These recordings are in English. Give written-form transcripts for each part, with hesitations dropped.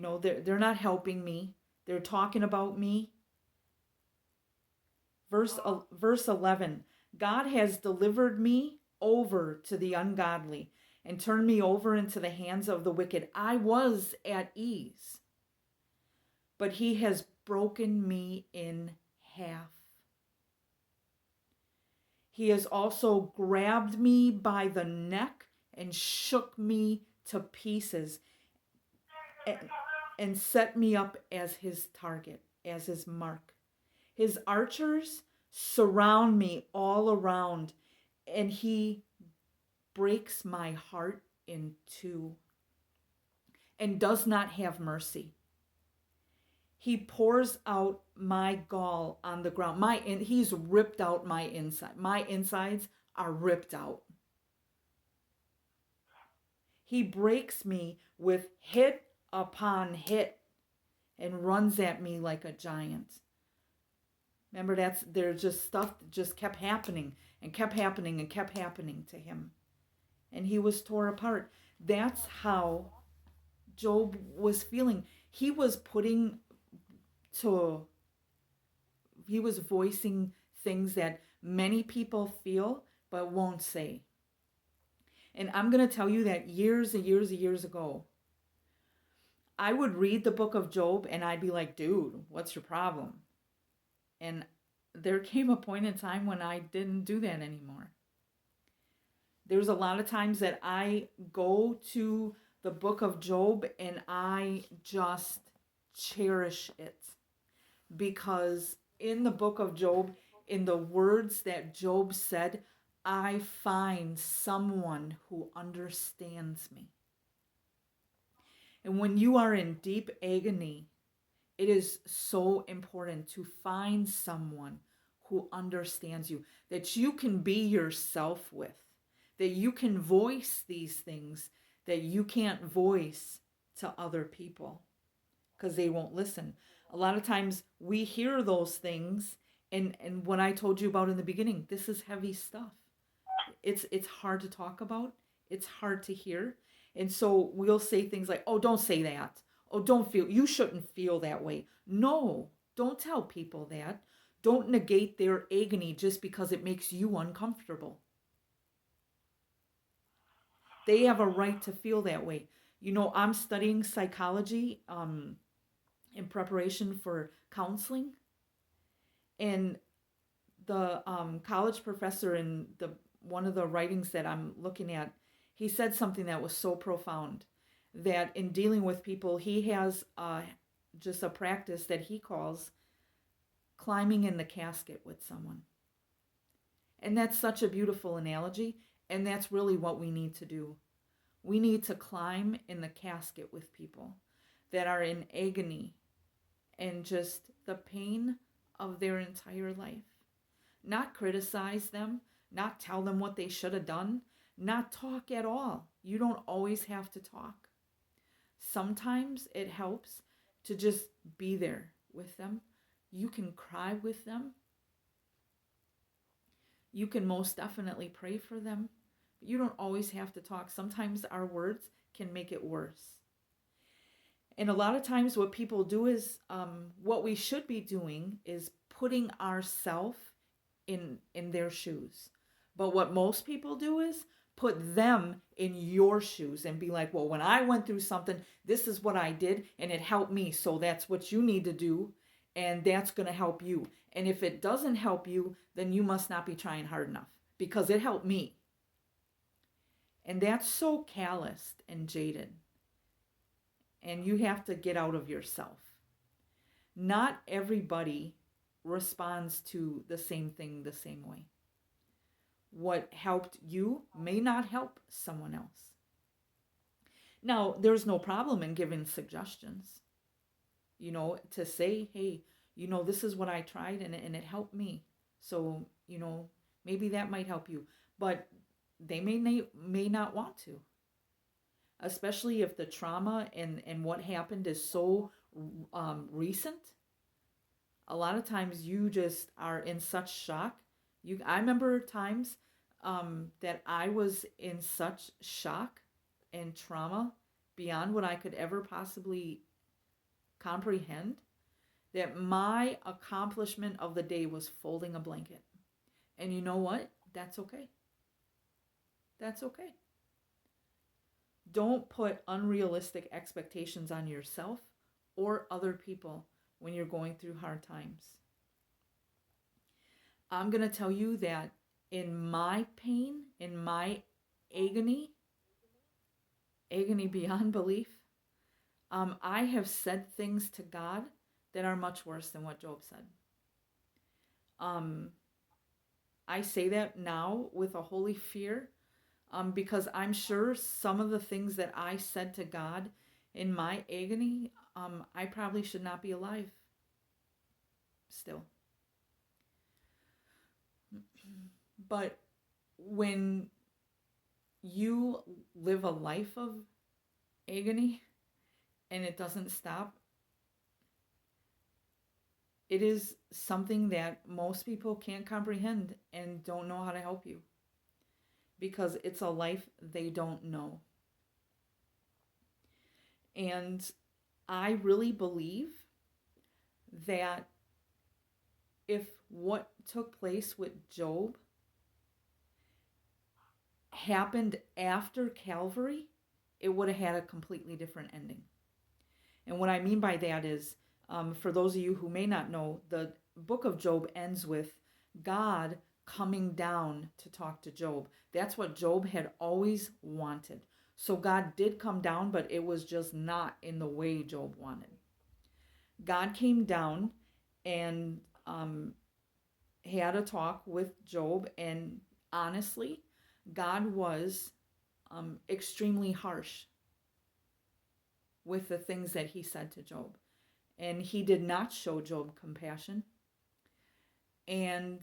They're not helping me. They're talking about me. Verse 11. God has delivered me over to the ungodly and turned me over into the hands of the wicked. I was at ease, but he has broken me in half. He has also grabbed me by the neck and shook me to pieces and, and set me up as his target, as his mark. His archers surround me all around, and he breaks my heart in two and does not have mercy. He pours out my gall on the ground. He's ripped out my inside. My insides are ripped out. He breaks me with hit upon hit and runs at me like a giant. Remember, there's just stuff that just kept happening and kept happening and kept happening to him. And he was torn apart. That's how Job was feeling. He was voicing things that many people feel but won't say. And I'm going to tell you that years and years and years ago, I would read the book of Job and I'd be like, dude, what's your problem? And there came a point in time when I didn't do that anymore. There's a lot of times that I go to the book of Job and I just cherish it. Because in the book of Job, in the words that Job said, I find someone who understands me. And when you are in deep agony, it is so important to find someone who understands you, that you can be yourself with, that you can voice these things that you can't voice to other people because they won't listen. A lot of times we hear those things, and what I told you about in the beginning, this is heavy stuff. It's hard to talk about. It's hard to hear. And so we'll say things like, oh, don't say that. Oh, you shouldn't feel that way. No, don't tell people that. Don't negate their agony just because it makes you uncomfortable. They have a right to feel that way. I'm studying psychology in preparation for counseling. And the college professor in one of the writings that I'm looking at, he said something that was so profound, that in dealing with people, he has just a practice that he calls climbing in the casket with someone. And that's such a beautiful analogy, and that's really what we need to do. We need to climb in the casket with people that are in agony and just the pain of their entire life. Not criticize them, not tell them what they should have done, not talk at all. You don't always have to talk. Sometimes it helps to just be there with them. You can cry with them. You can most definitely pray for them. But you don't always have to talk. Sometimes our words can make it worse. And a lot of times what people do is, what we should be doing is putting ourselves in their shoes. But what most people do is put them in your shoes and be like, well, when I went through something, this is what I did and it helped me. So that's what you need to do. And that's going to help you. And if it doesn't help you, then you must not be trying hard enough, because it helped me. And that's so calloused and jaded. And you have to get out of yourself. Not everybody responds to the same thing the same way. What helped you may not help someone else. Now, there's no problem in giving suggestions, to say, hey, this is what I tried and it helped me. So, maybe that might help you. But they may not want to. Especially if the trauma and what happened is so recent. A lot of times you just are in such shock. I remember times that I was in such shock and trauma beyond what I could ever possibly comprehend that my accomplishment of the day was folding a blanket. And you know what? That's okay. That's okay. Don't put unrealistic expectations on yourself or other people when you're going through hard times. I'm going to tell you that in my pain, in my agony beyond belief, I have said things to God that are much worse than what Job said. I say that now with a holy fear, because I'm sure some of the things that I said to God in my agony, I probably should not be alive still. But when you live a life of agony and it doesn't stop, it is something that most people can't comprehend and don't know how to help you, because it's a life they don't know. And I really believe that if what took place with Job happened after Calvary, it would have had a completely different ending. And what I mean by that is, for those of you who may not know, the book of Job ends with God coming down to talk to Job. That's what Job had always wanted. So God did come down, but it was just not in the way Job wanted. God came down and had a talk with Job, and honestly, God was extremely harsh with the things that he said to Job. And he did not show Job compassion. And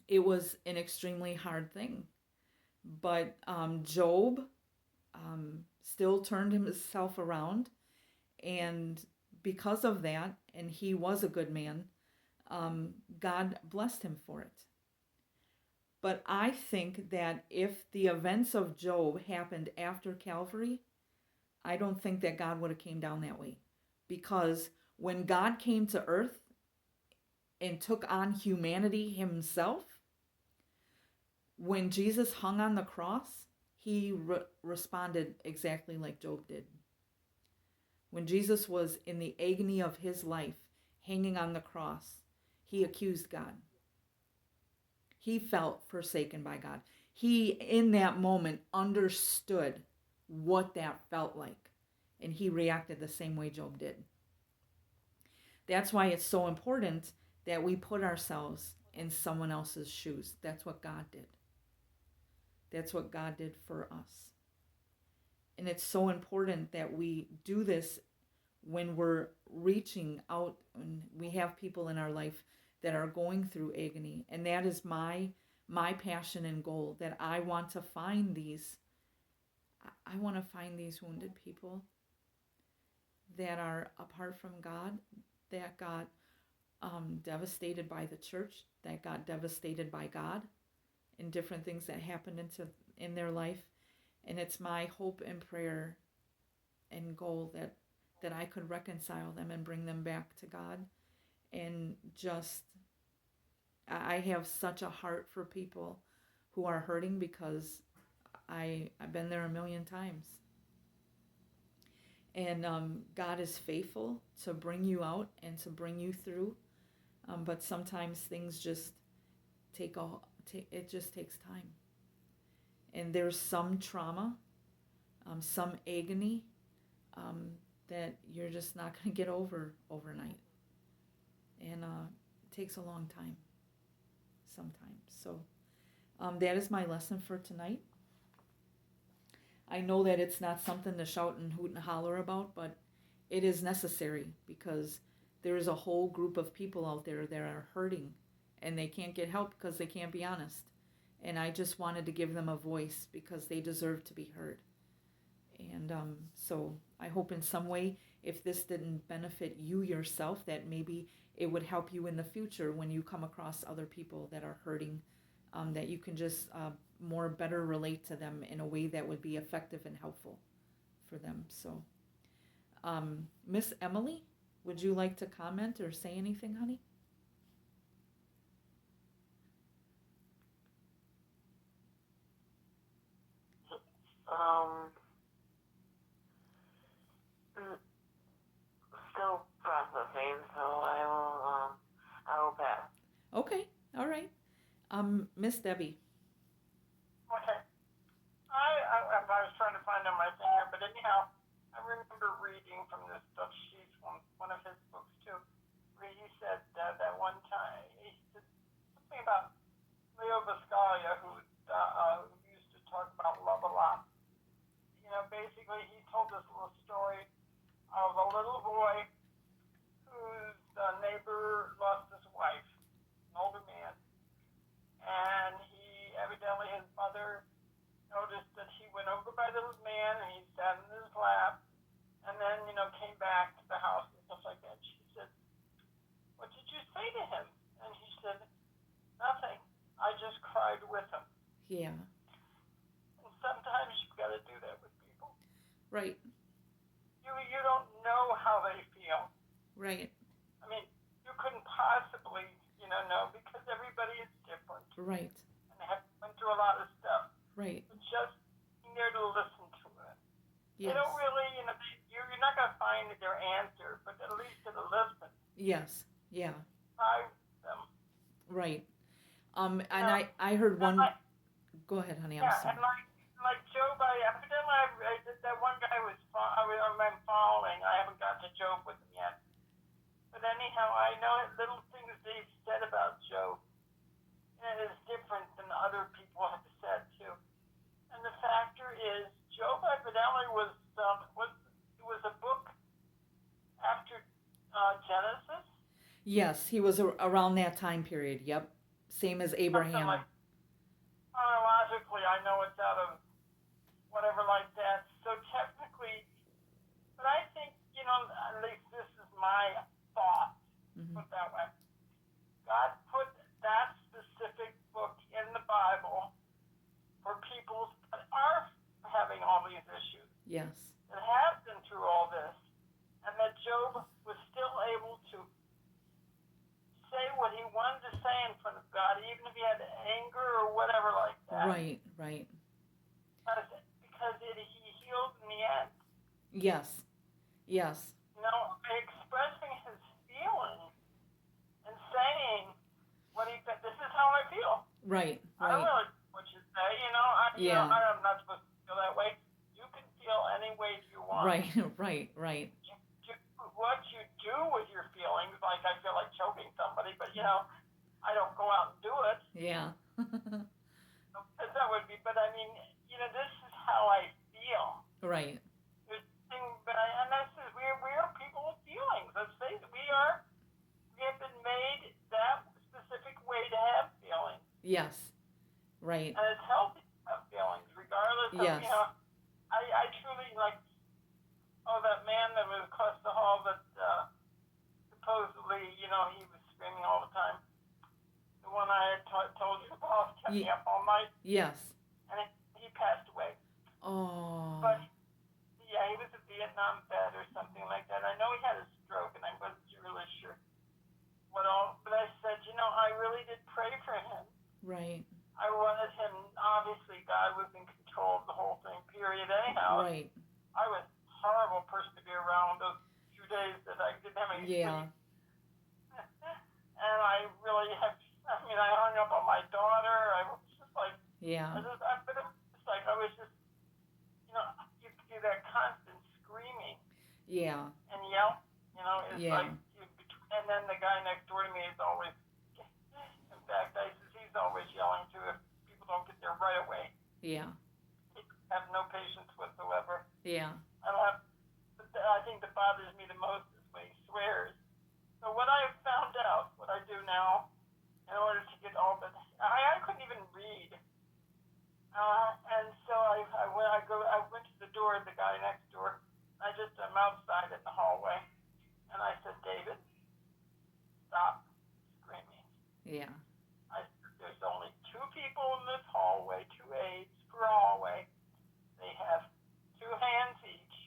it was an extremely hard thing. But Job still turned himself around. And because of that, and he was a good man, God blessed him for it. But I think that if the events of Job happened after Calvary, I don't think that God would have came down that way. Because when God came to earth and took on humanity himself, when Jesus hung on the cross, he responded exactly like Job did. When Jesus was in the agony of his life, hanging on the cross, he accused God. He felt forsaken by God. He, in that moment, understood what that felt like. And he reacted the same way Job did. That's why it's so important that we put ourselves in someone else's shoes. That's what God did. That's what God did for us. And it's so important that we do this when we're reaching out and we have people in our life that are going through agony. And that is my passion and goal, that I want to find these wounded people that are apart from God, that got devastated by the church, that got devastated by God, and different things that happened in their life. And it's my hope and prayer and goal that I could reconcile them and bring them back to God. And just, I have such a heart for people who are hurting, because I've been there a million times. And God is faithful to bring you out and to bring you through. But sometimes things just it just takes time. And there's some trauma, some agony that you're just not going to get over overnight. And it takes a long time sometimes. So that is my lesson for tonight. I know that it's not something to shout and hoot and holler about, but it is necessary, because there is a whole group of people out there that are hurting and they can't get help because they can't be honest. And I just wanted to give them a voice, because they deserve to be heard. And so I hope in some way, if this didn't benefit you yourself, that maybe it would help you in the future when you come across other people that are hurting, that you can just better relate to them in a way that would be effective and helpful for them. So Miss Emily, would you like to comment or say anything, honey? Um, mm, Still processing, so I will pass. Okay, all right. Miss Debbie. Okay. I was trying to find on my thing here, but anyhow, I remember reading from this stuff sheets one of his books too, where he said that one time he said something about Leo Buscaglia, who used to talk about love a lot. You know, basically he told this little story of a little boy whose neighbor lost his wife, an older man, and he evidently his mother noticed that he went over by the man and he sat in his lap and then, came back to the house and stuff like that. She said, "What did you say to him?" And he said, "Nothing. I just cried with him." Yeah, And sometimes you've got to do that with people. right, You don't know how they feel. right, I mean, you couldn't possibly, know because everybody is different right, and they have went through a lot of stuff. right. But just being there to listen to it. They Yes, don't really, you're not going to find their answer, but at least to listen. yes, yeah, Try them. right. You And know, I heard and one. Go ahead, honey. I'm yeah, sorry. and like Job, evidently that one guy I'm following. I haven't got to Job with him yet. But anyhow, I know little things they've said about Job, and it is different than other people have said too. And the factor is, Job evidently was a book after Genesis, Yes, he was around that time period. Yep, same as something Abraham. like chronologically. I know it's out of whatever like that. So technically, but I think at least this is my thought. Hmm. Put it that way. God put that specific book in the Bible for people that are having all these issues, Yes, that have been through all this, and that Job was still able to say what he wanted to say in front of God, even if he had anger or whatever like that, right, right. because he healed in the end. Yes, yes, By expressing his feelings and saying what he said. This is how I feel. right, I don't right. really know what you say. Yeah, I'm not supposed to feel that way. You can feel any way you want. right, right, right. What you do with your feelings, like I feel like choking somebody, but I don't go out and do it. Yeah, Because that would be. But I mean, this is how I feel. right. There's thing, and that's it. We are people with feelings. Let's face it. We have been made that specific way to have feelings. Yes, right. And it's healthy to have feelings, regardless of, Yes, I truly like, that man that was across the hall that supposedly, he was screaming all the time. The one I had told you about kept me up all night, yes. and he passed away. Oh, But, yeah, he was a Vietnam vet or something like that. I know he had a stroke, and I wasn't really sure what all, but I said, I really did pray for him. right, I wanted him, obviously, God was in control of the whole thing, period, anyhow. right. I was a horrible person to be around those few days that I didn't have any Yeah, sleep. And I really I hung up on my daughter. I was just like, yeah, I was just, you could do that constant screaming yeah, and yell, it's yeah, like, and then the guy next door to me is always, in fact, he's always yelling too if people don't get there right away. yeah, He have no patience whatsoever. yeah, I don't have, I think that bothers me the most is when he swears. So what I have found out, what I do now, in order to get all the, I couldn't even read. And so I went to the door, the guy next door. I'm outside in the hallway. And I said, "David, stop screaming." yeah, I said, "There's only two people in this hallway, 2 aides per hallway. They have 2 hands each.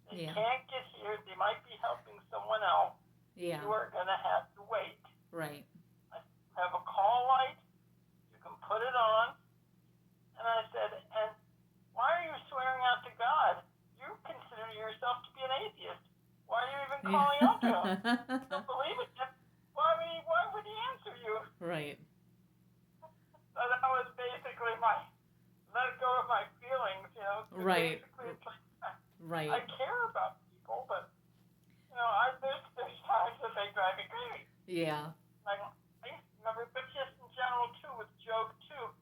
They They Yeah. can't get here. They might be helping someone else. Yeah. You are going to have to wait. Right. I have a call light. You can put it on. And I said, and why are you swearing out to God? You consider yourself to be an atheist. Why are you even calling out to him? You don't believe it. Why would he answer you? Right. So that was basically my let go of my feelings, 'cause Right. basically it's like I Right. care about people, but there's times that they drive me crazy. Yeah. Like I remember, but just in general too, with Job too,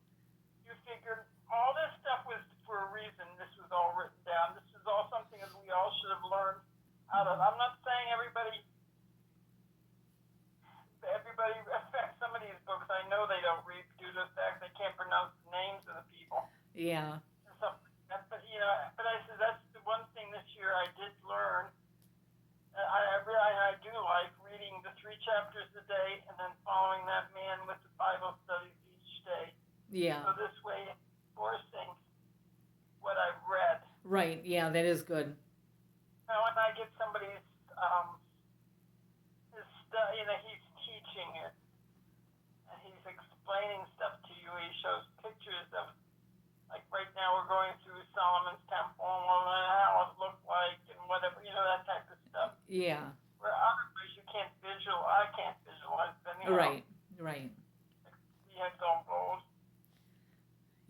you figured all this stuff was for a reason. This was all written down. This is all something that we all should have learned out of. I'm not saying everybody affects some of these books. I know they don't read due to the fact they can't pronounce the names of the people. Yeah. And stuff like that. But I said that's the one thing this year I did learn. I do like reading the 3 chapters a day and then following that man with the Bible studies each day. Yeah. So this way, enforcing what I've read. Right. Yeah, that is good. Now, when I get somebody's, he's teaching it, and he's explaining stuff to you. He shows pictures of, like right now we're going through Solomon's Temple and how it looked like and whatever, that type of stuff. Yeah. Where otherwise I can't visualize it anyhow. Right. Right. He had all gold.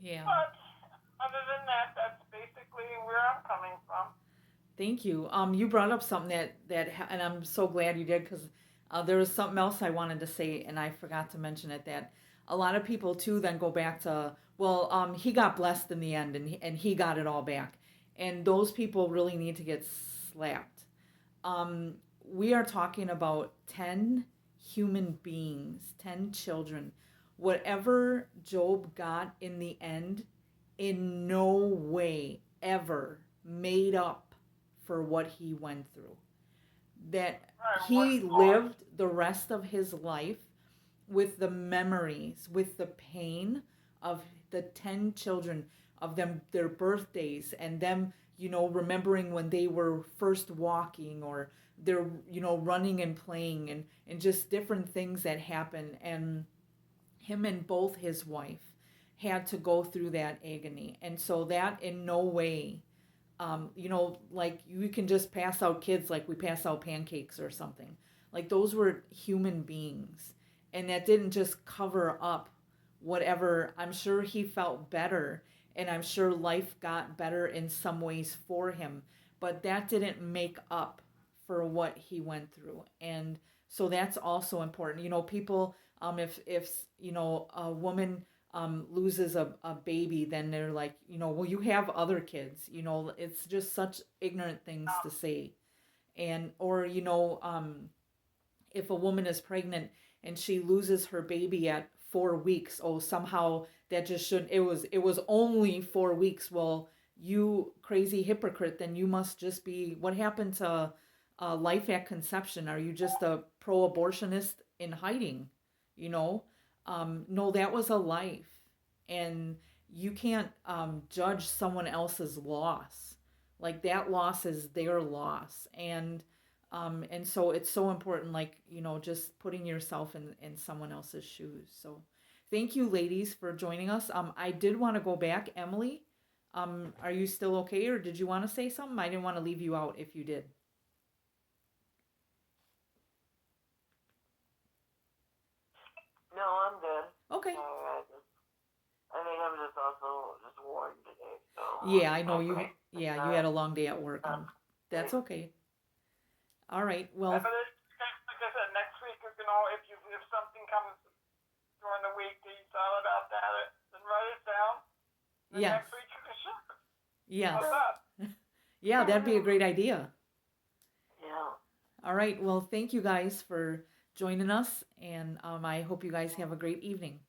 Yeah. But other than that, that's basically where I'm coming from. Thank you. You brought up something and I'm so glad you did, because there was something else I wanted to say and I forgot to mention it, that a lot of people too then go back to, well, he got blessed in the end and he got it all back. And those people really need to get slapped. We are talking about 10 human beings, 10 children. Whatever Job got in the end, in no way ever made up for what he went through. That he lived the rest of his life with the memories, with the pain of the 10 children, of them, their birthdays, and them, remembering when they were first walking, or they're, running and playing, and just different things that happen. And him and both his wife had to go through that agony. And so that in no way, like you can just pass out kids like we pass out pancakes or something. Like those were human beings. And that didn't just cover up whatever. I'm sure he felt better, and I'm sure life got better in some ways for him, but that didn't make up for what he went through. And so that's also important. People, if a woman loses a baby, then they're like, well, you have other kids. It's just such ignorant things to say. And or if a woman is pregnant and she loses her baby at 4 weeks, oh, somehow that just shouldn't, it was only 4 weeks. Well, you crazy hypocrite, then you must just be, what happened to life at conception? Are you just a pro-abortionist in hiding? No, that was a life. And you can't judge someone else's loss. Like that loss is their loss. And so it's so important, like, just putting yourself in someone else's shoes. So thank you, ladies, for joining us. I did want to go back. Emily, are you still okay, or did you want to say something? I didn't want to leave you out if you did. No, I'm good. Okay. I think I'm just also just worn today. So Yeah, I know you. okay. Yeah, you had a long day at work. That's okay. All right. Well, But like I said, next week you can all, if something comes during the week that you thought about that, then write it down. And yes. next week you can share it. Yes. How's that? Yeah, that'd be a great idea. Yeah. All right. Well, thank you guys for joining us, and I hope you guys have a great evening.